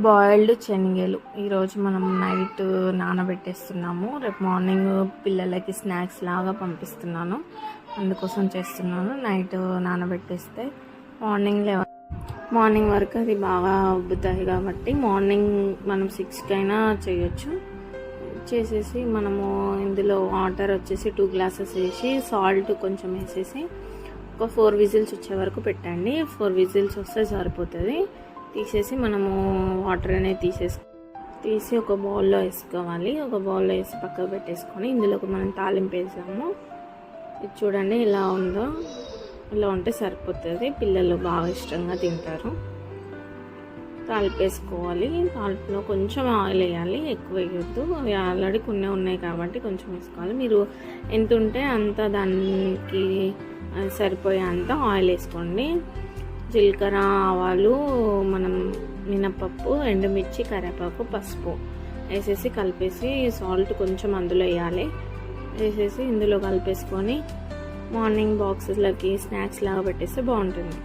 Boiled శనగలు ఈరోజు మనం నైట్ నానబెట్టేస్తున్నాము. రేపు మార్నింగ్ పిల్లలకి స్నాక్స్ లాగా పంపిస్తున్నాను, అందుకోసం చేస్తున్నాను. నైట్ నానబెట్టేస్తే మార్నింగ్ వరకు అది బాగా ఉబ్బుతాయి కాబట్టి మార్నింగ్ మనం 6కి అయినా చేయొచ్చు. చేసేసి మనము ఇందులో వాటర్ వచ్చేసి 2 గ్లాసెస్ వేసి సాల్ట్ కొంచెం వేసేసి ఒక 4 విజిల్స్ వచ్చే వరకు పెట్టండి. 4 విజిల్స్ వస్తే సరిపోతుంది. తీసేసి మనము వాటర్ అనేది తీసి ఒక బౌల్లో వేసుకోవాలి. ఒక బౌల్లో వేసి పక్కకు పెట్టేసుకొని ఇందులోకి మనం తాలింపు వేసాము. ఇది చూడండి ఇలా ఉందో, ఇలా ఉంటే సరిపోతుంది. పిల్లలు బాగా ఇష్టంగా తింటారు. తాలింపు వేసుకోవాలి. తాలింపులో కొంచెం ఆయిల్ వేయాలి, ఎక్కువ వేయొద్దు. అవి ఆల్రెడీ కొన్ని ఉన్నాయి కాబట్టి కొంచెం వేసుకోవాలి. మీరు ఎంత ఉంటే అంత దానికి సరిపోయే అంత ఆయిల్ వేసుకోండి. జీలకర్ర, ఆవాలు, మనం మినపప్పు, ఎండుమిర్చి, కరివేపాకు, పసుపు వేసేసి కలిపేసి సాల్ట్ కొంచెం అందులో వేయాలి. వేసేసి ఇందులో కలిపేసుకొని మార్నింగ్ బాక్సెస్లకి స్నాక్స్ లాగా పెట్టేస్తే బాగుంటుంది.